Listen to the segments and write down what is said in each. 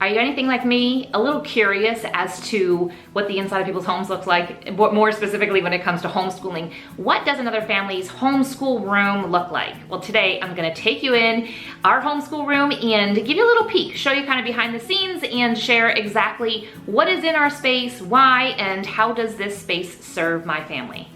Are you anything like me? A little curious as to what the inside of people's homes looks like, more specifically when it comes to homeschooling. What does another family's homeschool room look like? Well, today I'm gonna take you in our homeschool room and give you a little peek, show you kind of behind the scenes and share exactly what is in our space, why, and how does this space serve my family.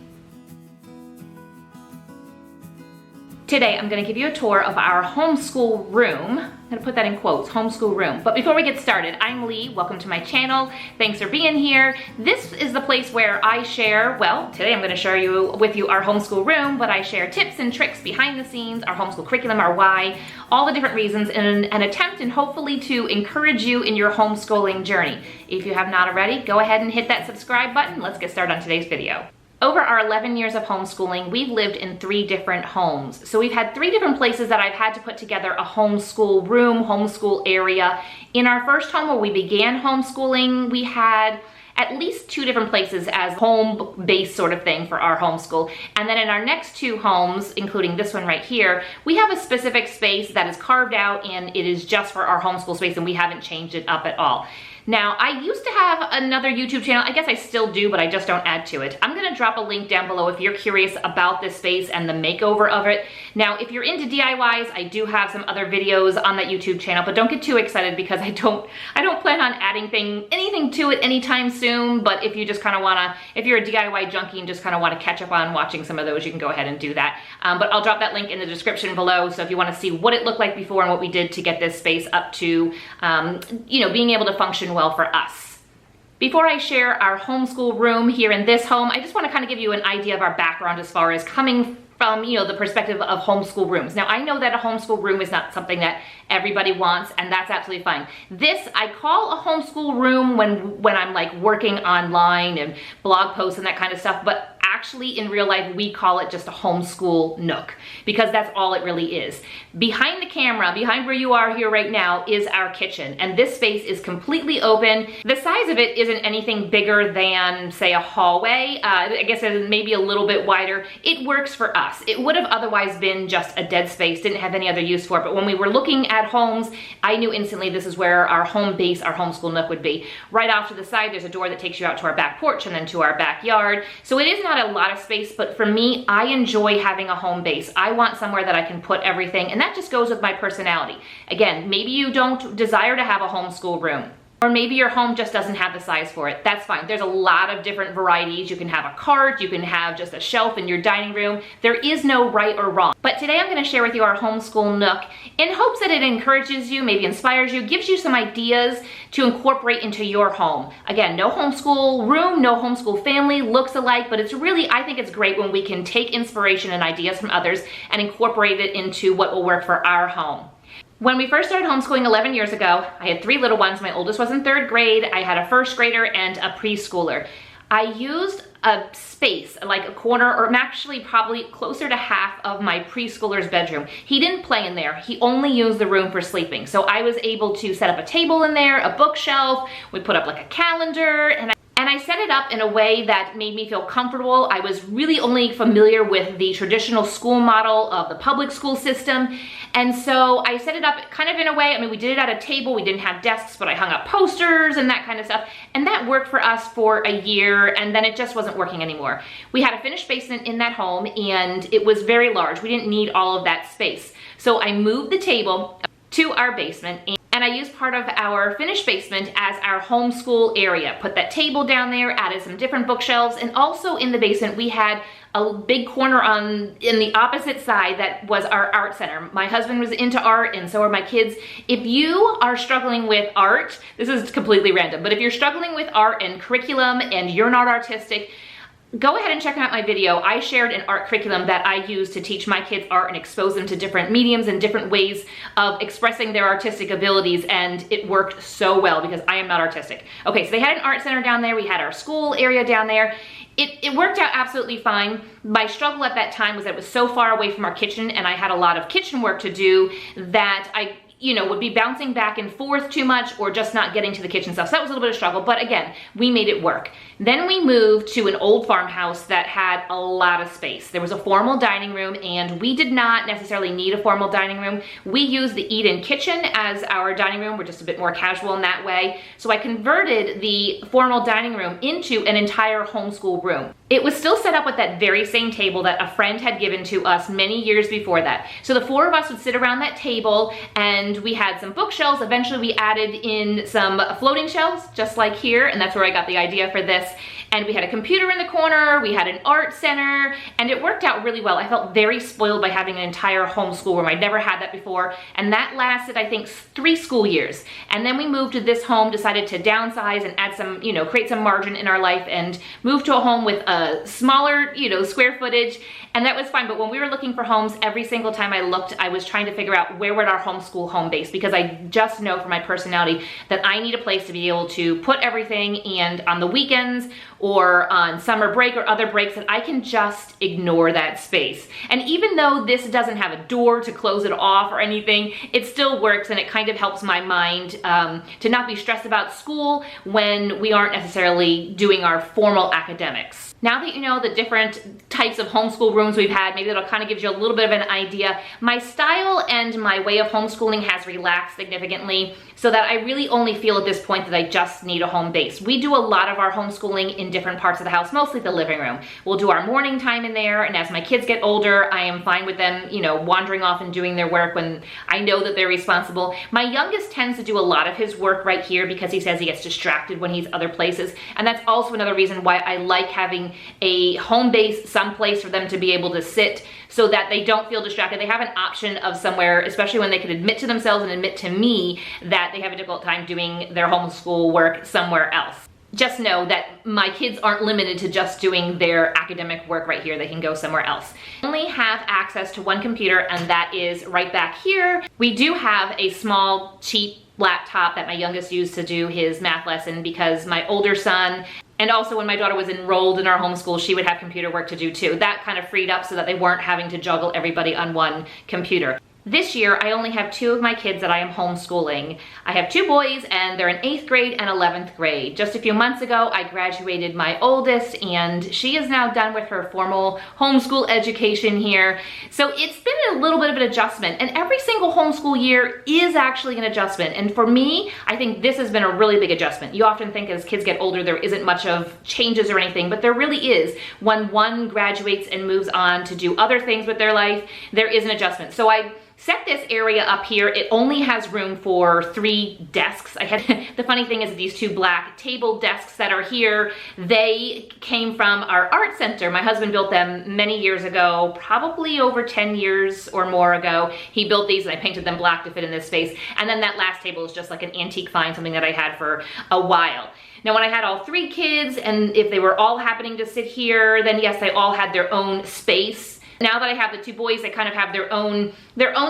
Today, I'm gonna give you a tour of our homeschool room. I'm gonna put that in quotes, homeschool room. But before we get started, I'm Leigh, welcome to my channel. Thanks for being here. This is the place where I share, well, today I'm gonna share with you our homeschool room, but I share tips and tricks behind the scenes, our homeschool curriculum, our why, all the different reasons in an attempt and hopefully to encourage you in your homeschooling journey. If you have not already, go ahead and hit that subscribe button. Let's get started on today's video. Over our 11 years of homeschooling, we've lived in 3 different homes. So we've had 3 different places that I've had to put together a homeschool room, homeschool area. In our first home where we began homeschooling, we had at least 2 different places as home-based sort of thing for our homeschool. And then in our next 2 homes, including this one right here, we have a specific space that is carved out and it is just for our homeschool space and we haven't changed it up at all. Now, I used to have another YouTube channel. I guess I still do, but I just don't add to it. I'm gonna drop a link down below if you're curious about this space and the makeover of it. Now, if you're into DIYs, I do have some other videos on that YouTube channel, but don't get too excited because I don't plan on adding anything to it anytime soon, but if you just kind of wanna, if you're a DIY junkie and just kind of wanna catch up on watching some of those, you can go ahead and do that. But I'll drop that link in the description below, so if you wanna see what it looked like before and what we did to get this space up to, being able to function well for us. Before I share our homeschool room here in this home, I just want to kind of give you an idea of our background as far as coming from, the perspective of homeschool rooms. Now, I know that a homeschool room is not something that everybody wants, and that's absolutely fine. This, I call a homeschool room when I'm like working online and blog posts and that kind of stuff, but actually in real life, we call it just a homeschool nook because that's all it really is. Behind the camera, behind where you are here right now is our kitchen, and this space is completely open. The size of it isn't anything bigger than, say, a hallway. I guess it's maybe a little bit wider. It works for us. It would have otherwise been just a dead space, didn't have any other use for it, but when we were looking at homes, I knew instantly this is where our home base, our homeschool nook would be. Right off to the side, there's a door that takes you out to our back porch and then to our backyard. So it is not a lot of space, but for me, I enjoy having a home base. I want somewhere that I can put everything, and that just goes with my personality. Again, maybe you don't desire to have a homeschool room, or maybe your home just doesn't have the size for it. That's fine. There's a lot of different varieties. You can have a cart, you can have just a shelf in your dining room. There is no right or wrong. But today I'm gonna share with you our homeschool nook in hopes that it encourages you, maybe inspires you, gives you some ideas to incorporate into your home. Again, no homeschool room, no homeschool family looks alike, but it's really, I think it's great when we can take inspiration and ideas from others and incorporate it into what will work for our home. When we first started homeschooling 11 years ago, I had 3 little ones. My oldest was in 3rd grade. I had a 1st grader and a preschooler. I used a space, like a corner, or actually probably closer to half of my preschooler's bedroom. He didn't play in there. He only used the room for sleeping. So I was able to set up a table in there, a bookshelf. We put up like a calendar, and I set it up in a way that made me feel comfortable. I was really only familiar with the traditional school model of the public school system. And so I set it up kind of in a way, we did it at a table, we didn't have desks, but I hung up posters and that kind of stuff. And that worked for us for a year, and then it just wasn't working anymore. We had a finished basement in that home, and it was very large. We didn't need all of that space. So I moved the table to our basement, and I used part of our finished basement as our homeschool area. Put that table down there, added some different bookshelves, and also in the basement we had a big corner in the opposite side that was our art center. My husband was into art and so are my kids. If you are struggling with art, this is completely random, but if you're struggling with art and curriculum and you're not artistic, go ahead and check out my video. I shared an art curriculum that I use to teach my kids art and expose them to different mediums and different ways of expressing their artistic abilities, and it worked so well because I am not artistic. Okay, so they had an art center down there. We had our school area down there. It worked out absolutely fine. My struggle at that time was that it was so far away from our kitchen and I had a lot of kitchen work to do that would be bouncing back and forth too much or just not getting to the kitchen stuff. So that was a little bit of struggle, but again, we made it work. Then we moved to an old farmhouse that had a lot of space. There was a formal dining room, and we did not necessarily need a formal dining room. We used the eat-in kitchen as our dining room. We're just a bit more casual in that way. So I converted the formal dining room into an entire homeschool room. It was still set up with that very same table that a friend had given to us many years before that. So the four of us would sit around that table, and we had some bookshelves. Eventually we added in some floating shelves, just like here, and that's where I got the idea for this. And we had a computer in the corner, we had an art center, and it worked out really well. I felt very spoiled by having an entire homeschool room. I'd never had that before, and that lasted, I think, 3 school years. And then we moved to this home, decided to downsize and add some, create some margin in our life, and moved to a home with a smaller, square footage, and that was fine. But when we were looking for homes, every single time I looked, I was trying to figure out where would our homeschool home base, because I just know from my personality that I need a place to be able to put everything, and on the weekends or on summer break or other breaks that I can just ignore that space. And even though this doesn't have a door to close it off or anything, it still works, and it kind of helps my mind to not be stressed about school when we aren't necessarily doing our formal academics. Now that you know the different types of homeschool rooms we've had, maybe that'll kind of give you a little bit of an idea. My style and my way of homeschooling has relaxed significantly, so that I really only feel at this point that I just need a home base. We do a lot of our homeschooling in different parts of the house, mostly the living room. We'll do our morning time in there, and as my kids get older, I am fine with them, wandering off and doing their work when I know that they're responsible. My youngest tends to do a lot of his work right here because he says he gets distracted when he's other places, and that's also another reason why I like having a home base someplace for them to be able to sit, so that they don't feel distracted. They have an option of somewhere, especially when they can admit to themselves and admit to me that they have a difficult time doing their homeschool work somewhere else. Just know that my kids aren't limited to just doing their academic work right here. They can go somewhere else. I only have access to one computer, and that is right back here. We do have a small, cheap laptop that my youngest used to do his math lesson, because my older son, and also when my daughter was enrolled in our homeschool, she would have computer work to do too. That kind of freed up so that they weren't having to juggle everybody on one computer. This year, I only have 2 of my kids that I am homeschooling. I have 2 boys, and they're in 8th grade and 11th grade. Just a few months ago, I graduated my oldest, and she is now done with her formal homeschool education here. So it's been a little bit of an adjustment, and every single homeschool year is actually an adjustment. And for me, I think this has been a really big adjustment. You often think as kids get older, there isn't much of changes or anything, but there really is. When one graduates and moves on to do other things with their life, there is an adjustment. So I set this area up here. It only has room for 3 desks. The funny thing is these 2 black table desks that are here, they came from our art center. My husband built them many years ago, probably over 10 years or more ago. He built these, and I painted them black to fit in this space. And then that last table is just like an antique find, something that I had for a while. Now, when I had all 3 kids, and if they were all happening to sit here, then yes, they all had their own space. Now that I have the 2 boys, they kind of have their own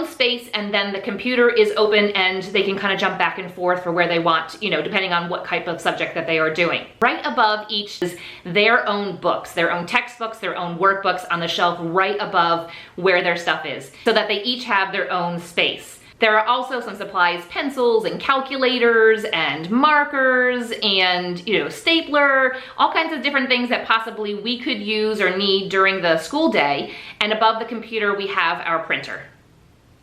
space, and then the computer is open, and they can kind of jump back and forth for where they want, depending on what type of subject that they are doing. Right above each is their own books, their own textbooks, their own workbooks on the shelf right above where their stuff is, so that they each have their own space. There are also some supplies, pencils and calculators and markers and, stapler, all kinds of different things that possibly we could use or need during the school day. And above the computer, we have our printer.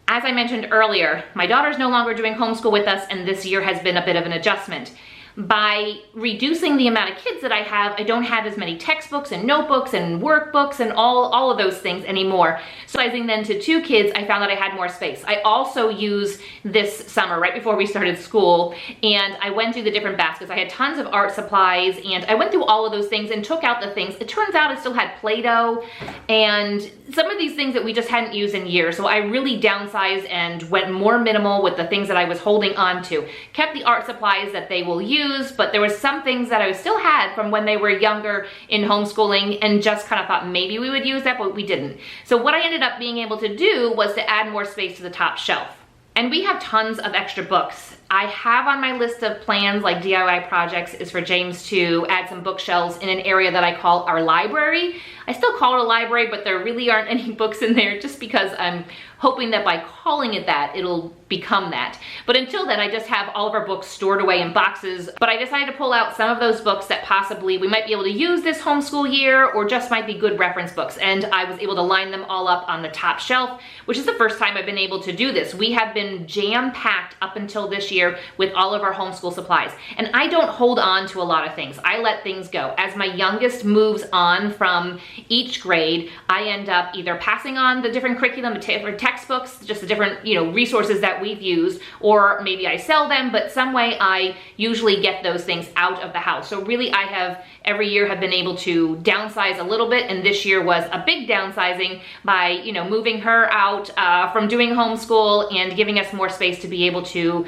As I mentioned earlier, my daughter's no longer doing homeschool with us, and this year has been a bit of an adjustment. By reducing the amount of kids that I have, I don't have as many textbooks and notebooks and workbooks and all of those things anymore. So sizing then to 2 kids, I found that I had more space. I also used this summer, right before we started school, and I went through the different baskets. I had tons of art supplies, and I went through all of those things and took out the things. It turns out I still had Play-Doh and some of these things that we just hadn't used in years. So I really downsized and went more minimal with the things that I was holding on to. Kept the art supplies that they will use, but there were some things that I still had from when they were younger in homeschooling, and just kind of thought maybe we would use that, but we didn't. So what I ended up being able to do was to add more space to the top shelf. And we have tons of extra books. I have on my list of plans, like DIY projects, is for James to add some bookshelves in an area that I call our library. I still call it a library, but there really aren't any books in there, just because I'm hoping that by calling it that, it'll become that. But until then, I just have all of our books stored away in boxes. But I decided to pull out some of those books that possibly we might be able to use this homeschool year, or just might be good reference books. And I was able to line them all up on the top shelf, which is the first time I've been able to do this. We have been jam-packed up until this year with all of our homeschool supplies. And I don't hold on to a lot of things. I let things go. As my youngest moves on from each grade, I end up either passing on the different curriculum, the different textbooks, just the different, resources that we've used, or maybe I sell them, but some way I usually get those things out of the house. So really I have every year have been able to downsize a little bit, and this year was a big downsizing by, moving her out from doing homeschool and giving us more space to be able to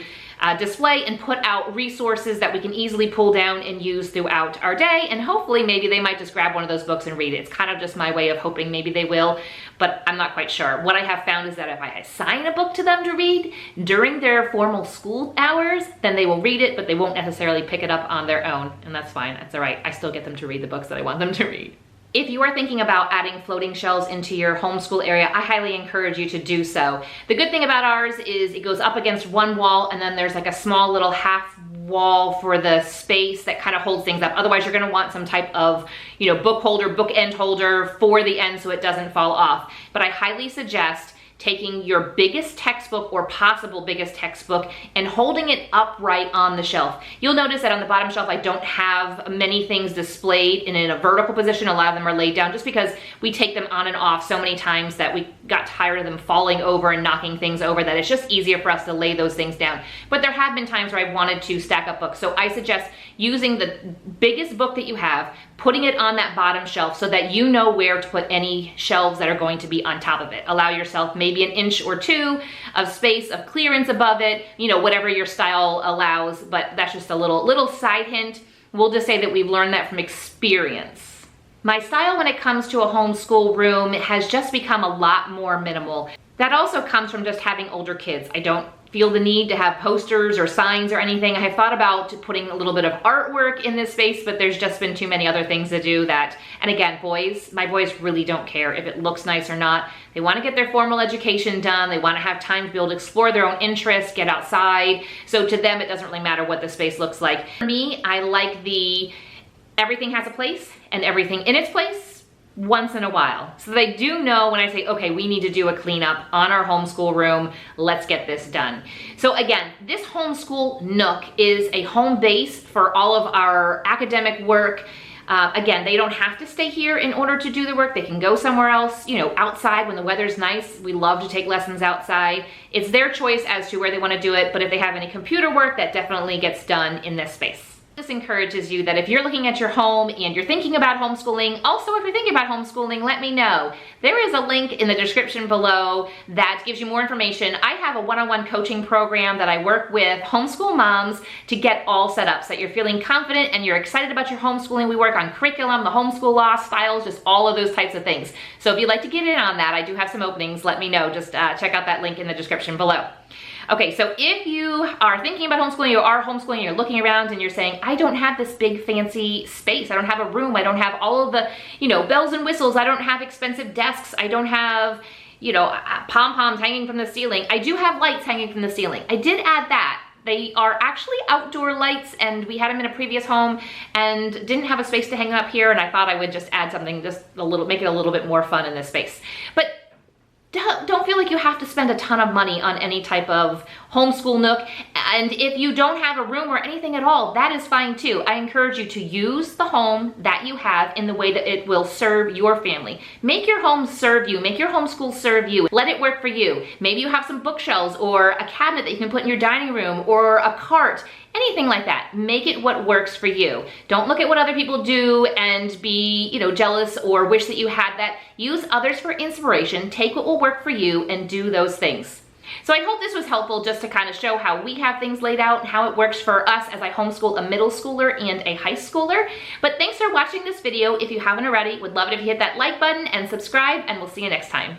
display and put out resources that we can easily pull down and use throughout our day. And hopefully maybe they might just grab one of those books and read it. It's kind of just my way of hoping maybe they will, but I'm not quite sure. What I have found is that if I assign a book to them to read during their formal school hours, then they will read it, but they won't necessarily pick it up on their own. And that's fine, that's all right. I still get them to read the books that I want them to read. If you are thinking about adding floating shelves into your homeschool area, I highly encourage you to do so. The good thing about ours is it goes up against one wall, and then there's like a small little half wall for the space that kind of holds things up. Otherwise, you're gonna want some type of, book holder, bookend holder for the end so it doesn't fall off. But I highly suggest taking your biggest textbook or possible biggest textbook and holding it upright on the shelf. You'll notice that on the bottom shelf, I don't have many things displayed in a vertical position. A lot of them are laid down just because we take them on and off so many times that we got tired of them falling over and knocking things over, that it's just easier for us to lay those things down. But there have been times where I've wanted to stack up books. So I suggest using the biggest book that you have, putting it on that bottom shelf so that you know where to put any shelves that are going to be on top of it. Allow yourself maybe an inch or two of space, of clearance above it, whatever your style allows, but that's just a little side hint. We'll just say that we've learned that from experience. My style when it comes to a homeschool room has just become a lot more minimal. That also comes from just having older kids. I don't feel the need to have posters or signs or anything. I have thought about putting a little bit of artwork in this space, but there's just been too many other things to do that. And again, my boys really don't care if it looks nice or not. They want to get their formal education done. They want to have time to be able to explore their own interests, get outside. So to them, it doesn't really matter what the space looks like. For me, I like everything has a place and everything in its place once in a while. So they do know when I say, okay, we need to do a cleanup on our homeschool room, let's get this done. So again, this homeschool nook is a home base for all of our academic work. Again, they don't have to stay here in order to do the work. They can go somewhere else, outside when the weather's nice. We love to take lessons outside. It's their choice as to where they want to do it, but if they have any computer work, that definitely gets done in this space. This encourages you that if you're looking at your home and you're thinking about homeschooling, also if you're thinking about homeschooling, let me know. There is a link in the description below that gives you more information. I have a one-on-one coaching program that I work with homeschool moms to get all set up so that you're feeling confident and you're excited about your homeschooling. We work on curriculum, the homeschool law, styles, just all of those types of things. So if you'd like to get in on that, I do have some openings. Let me know. Just check out that link in the description below. Okay, so if you are thinking about homeschooling, you are homeschooling, you're looking around and you're saying, I don't have this big fancy space, I don't have a room, I don't have all of the, bells and whistles, I don't have expensive desks, I don't have, pom-poms hanging from the ceiling. I do have lights hanging from the ceiling. I did add that. They are actually outdoor lights, and we had them in a previous home and didn't have a space to hang them up here, and I thought I would just add something, make it a little bit more fun in this space. But don't feel like you have to spend a ton of money on any type of homeschool nook. And if you don't have a room or anything at all, that is fine too. I encourage you to use the home that you have in the way that it will serve your family. Make your home serve you. Make your homeschool serve you. Let it work for you. Maybe you have some bookshelves or a cabinet that you can put in your dining room or a cart. Anything like that. Make it what works for you. Don't look at what other people do and be, jealous or wish that you had that. Use others for inspiration. Take what will work for you and do those things. So I hope this was helpful just to kind of show how we have things laid out and how it works for us as I homeschool a middle schooler and a high schooler. But thanks for watching this video. If you haven't already, would love it if you hit that like button and subscribe, and we'll see you next time.